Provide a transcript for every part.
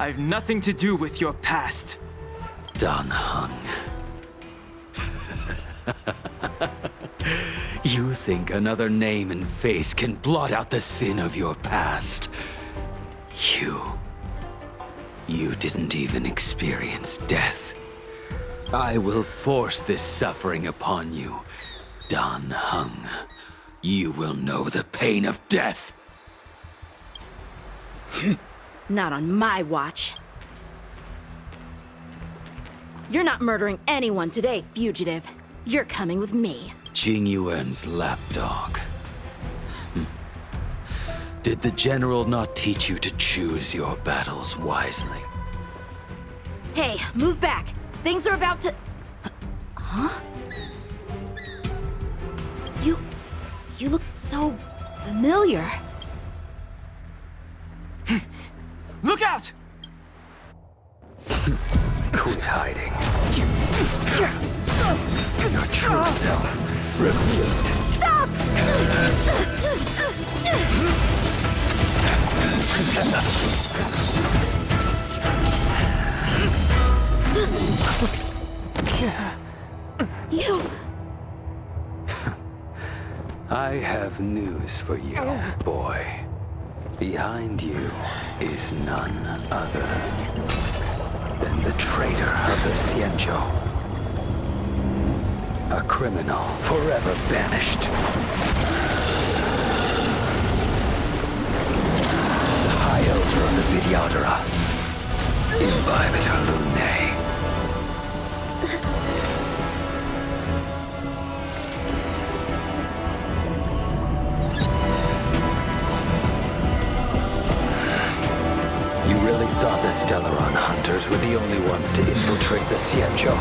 I have nothing to do with your past. Don Heng. You think another name and face can blot out the sin of your past? You didn't even experience death. I will force this suffering upon you, Don Heng. You will know the pain of death. Not on my watch. You're not murdering anyone today, fugitive. You're coming with me. Jing Yuan's lapdog. Did the general not teach you to choose your battles wisely? Hey, move back. Things are about to... Huh? You look so familiar. Look out! Quit hiding. Your true self revealed. Stop! You... I have news for you, boy. Behind you is none other than the traitor of the Xianzhou. A criminal forever banished. The High Elder of the Vidyadhara, Imbibitor Lunae. You really thought the Stellaron hunters were the only ones to infiltrate the Xianzhou?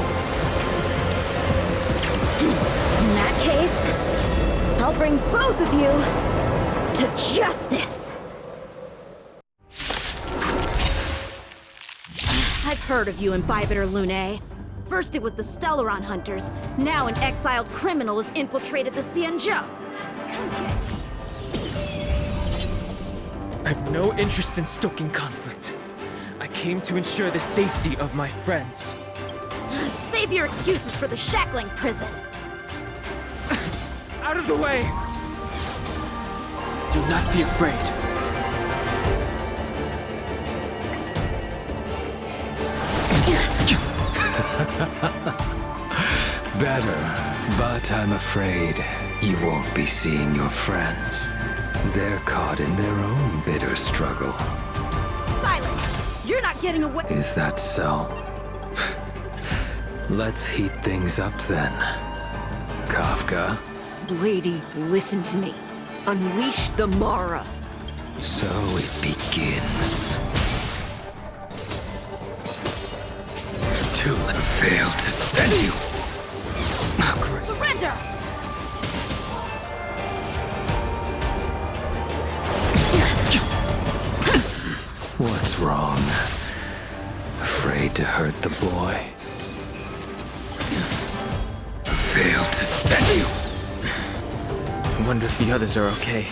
In that case, I'll bring both of you to justice. I've heard of you, Imbibitor Lunae. First it was the Stellaron hunters, now an exiled criminal has infiltrated the Xianzhou. I have no interest in stoking conflict. I came to ensure the safety of my friends. Save your excuses for the shackling prison. Out of the way! Do not be afraid. Better, but I'm afraid you won't be seeing your friends. They're caught in their own bitter struggle. Silence! You're not getting away. Is that so? Let's heat things up then. Kafka. Lady, listen to me. Unleash the Mara. So it begins. To fail to send you. Surrender! What's wrong? Afraid to hurt the boy? Failed to send you. I wonder if the others are okay.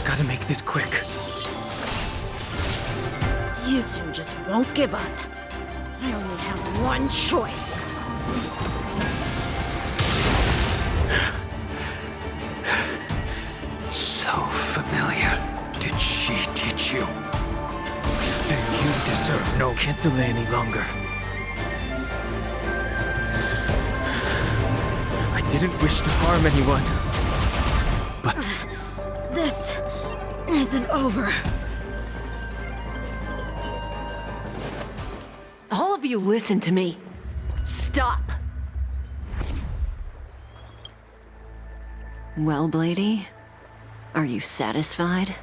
Gotta make this quick. You two just won't give up. I only have one choice. So familiar. Did she teach you? Then you deserve no... Can't delay any longer. I didn't wish to harm anyone. But This isn't over. All of you listen to me. Stop. Well, Blady, are you satisfied?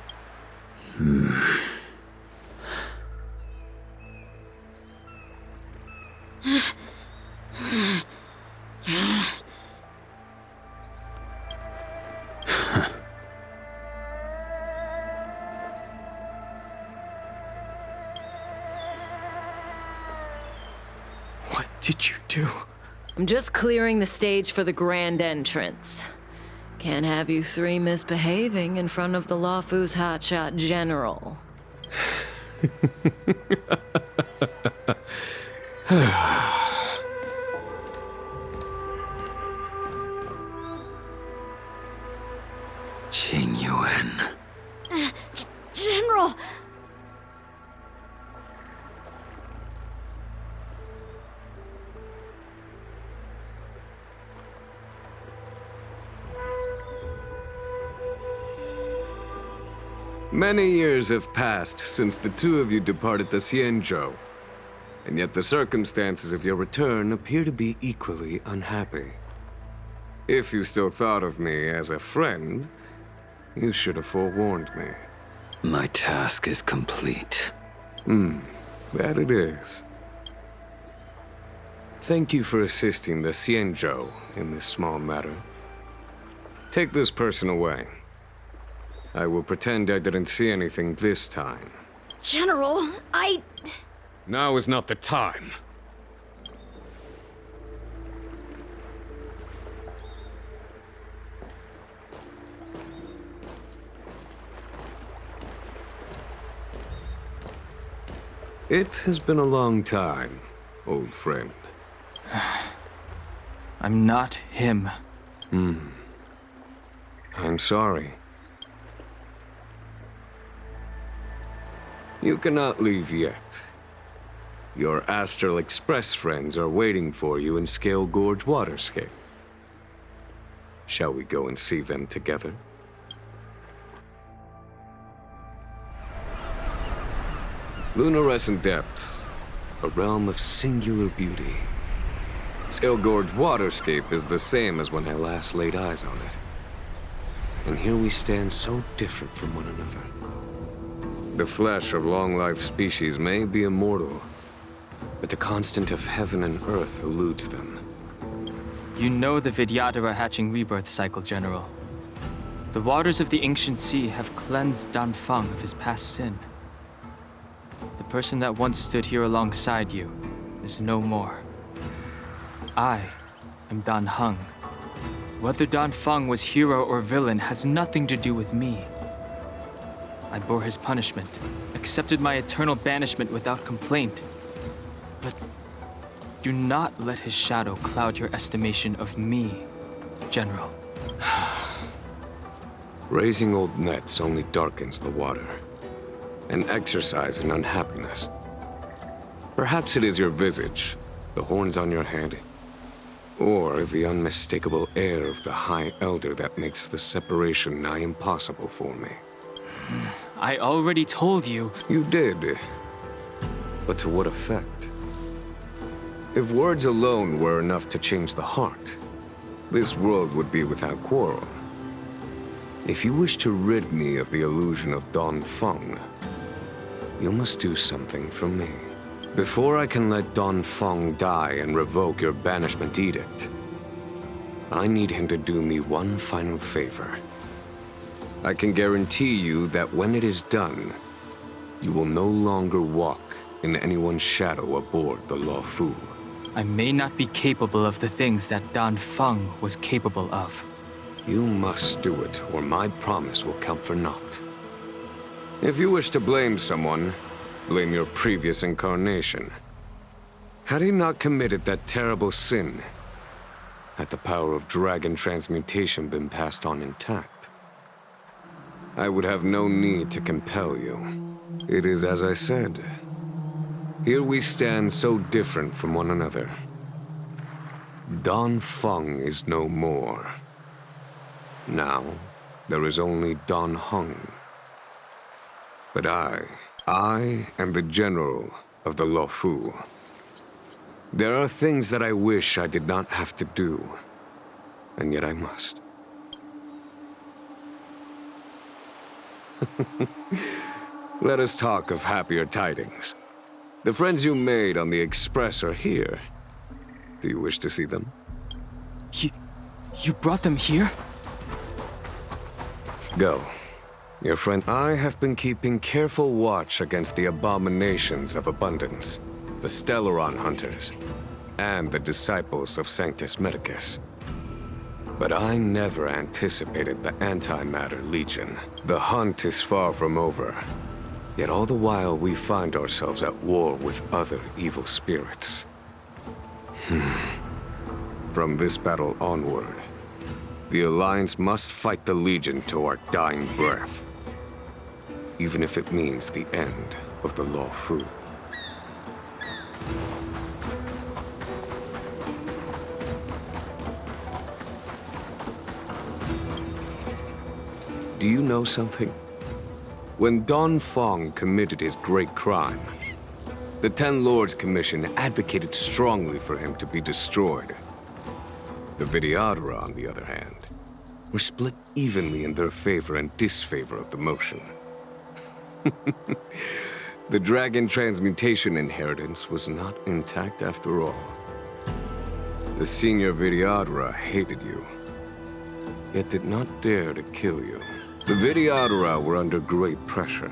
what did you do? I'm just clearing the stage for the grand entrance. Can't have you three misbehaving in front of the Luofu's hotshot general. Qing Yuan. General! Many years have passed since the two of you departed the Xianzhou, and yet the circumstances of your return appear to be equally unhappy. If you still thought of me as a friend, you should have forewarned me. My task is complete. That it is. Thank you for assisting the Xianzhou in this small matter. Take this person away. I will pretend I didn't see anything this time. General, Now is not the time. It has been a long time, old friend. I'm not him. I'm sorry. You cannot leave yet. Your Astral Express friends are waiting for you in Scale Gorge Waterscape. Shall we go and see them together? Lunarescent Depths, a realm of singular beauty. Scale Gorge Waterscape is the same as when I last laid eyes on it. And here we stand so different from one another. The flesh of long-lived species may be immortal, but the constant of heaven and earth eludes them. You know the Vidyadhara hatching rebirth cycle, General. The waters of the ancient sea have cleansed Danfeng of his past sin. The person that once stood here alongside you is no more. I am Dan Heng. Whether Danfeng was hero or villain has nothing to do with me. I bore his punishment, accepted my eternal banishment without complaint. But do not let his shadow cloud your estimation of me, General. Raising old nets only darkens the water, an exercise in unhappiness. Perhaps it is your visage, the horns on your head, or the unmistakable air of the High Elder that makes the separation nigh impossible for me. I already told you. You did. But to what effect? If words alone were enough to change the heart, this world would be without quarrel. If you wish to rid me of the illusion of Danfeng, you must do something for me. Before I can let Danfeng die and revoke your banishment edict, I need him to do me one final favor. I can guarantee you that when it is done, you will no longer walk in anyone's shadow aboard the Luofu. I may not be capable of the things that Danfeng was capable of. You must do it, or my promise will count for naught. If you wish to blame someone, blame your previous incarnation. Had he not committed that terrible sin, had the power of dragon transmutation been passed on intact, I would have no need to compel you. It is as I said. Here we stand so different from one another. Danfeng is no more. Now, there is only Dan Heng. But I am the general of the Luofu. There are things that I wish I did not have to do, and yet I must. Let us talk of happier tidings. The friends you made on the Express are here. Do you wish to see them? You brought them here? Go. Your friend, I have been keeping careful watch against the abominations of abundance, the Stellaron hunters, and the disciples of Sanctus Medicus. But I never anticipated the Antimatter Legion. The hunt is far from over, Yet all the while we find ourselves at war with other evil spirits. From this battle onward, the Alliance must fight the Legion to our dying breath. Even if it means the end of the Law Fu. Do you know something? When Don Fong committed his great crime, the Ten Lords Commission advocated strongly for him to be destroyed. The Vidyadhara, on the other hand, were split evenly in their favor and disfavor of the motion. The dragon transmutation inheritance was not intact after all. The senior Vidyadhara hated you, yet did not dare to kill you. The Vidyadhara were under great pressure.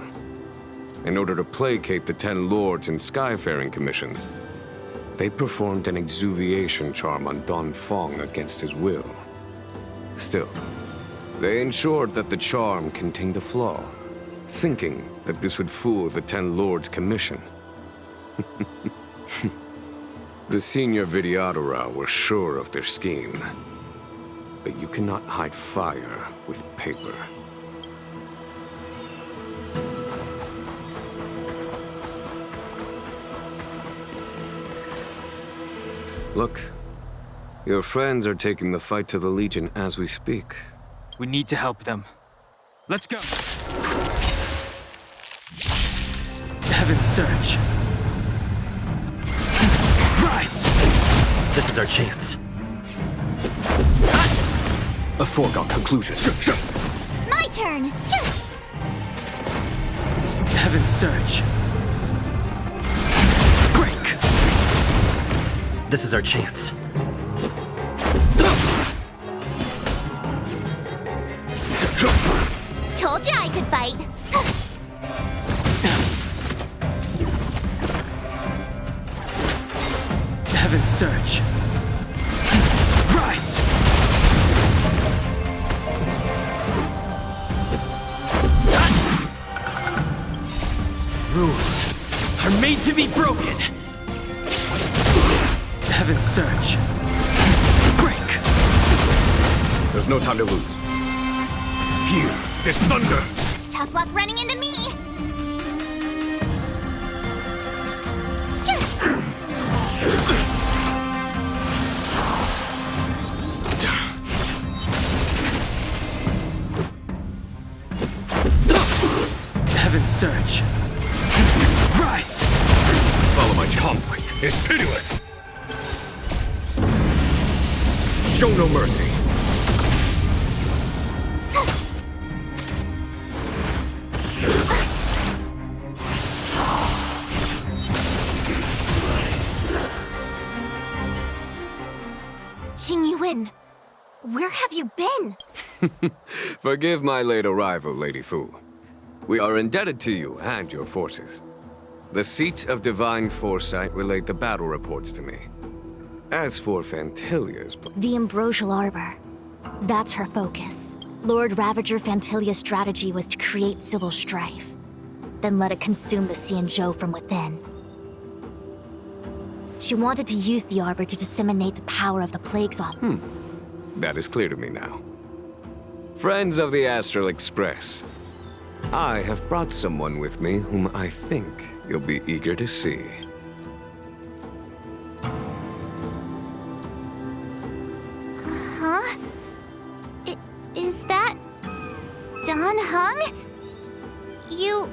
In order to placate the Ten Lords and Skyfaring Commissions, they performed an exuviation charm on Don Fong against his will. Still, they ensured that the charm contained a flaw, thinking that this would fool the Ten Lords Commission. The senior Vidyadhara were sure of their scheme, but you cannot hide fire with paper. Look, your friends are taking the fight to the Legion as we speak. We need to help them. Let's go! Heaven's Surge! Rise! This is our chance. A foregone conclusion. My turn! Heaven's Surge! Break! This is our chance. Told you I could fight. Heaven's Surge! Rise! Rules are made to be broken! Heaven's Surge! Break! There's no time to lose. Here, this thunder! Tough luck running into me. Heaven's Surge! Rise! Follow my conflict is pitiless! Show no mercy! Xing, where have you been? Forgive my late arrival, Lady Fu. We are indebted to you and your forces. The Seat of Divine Foresight relayed the battle reports to me. As for Fantilia's The Ambrosial Arbor. That's her focus. Lord Ravager Fantilia's strategy was to create civil strife, then let it consume the Xianzhou from within. She wanted to use the Arbor to disseminate the power of the Plague's office. That is clear to me now. Friends of the Astral Express, I have brought someone with me whom I think you'll be eager to see. Huh? Is that... Don Heng? You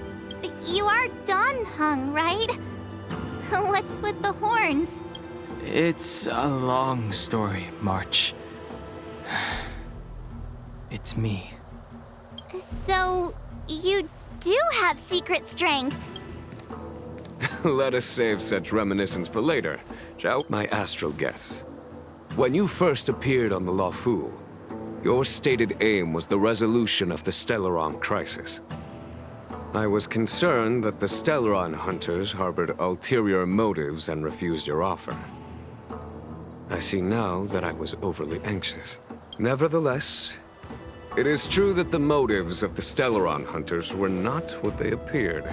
are Don Heng, right? What's with the horns? It's a long story, March. It's me. So, you do have secret strength. Let us save such reminiscence for later, shall my astral guests. When you first appeared on the Luofu, your stated aim was the resolution of the Stellaron crisis. I was concerned that the Stellaron hunters harbored ulterior motives and refused your offer. I see now that I was overly anxious. Nevertheless, It is true that the motives of the Stellaron hunters were not what they appeared.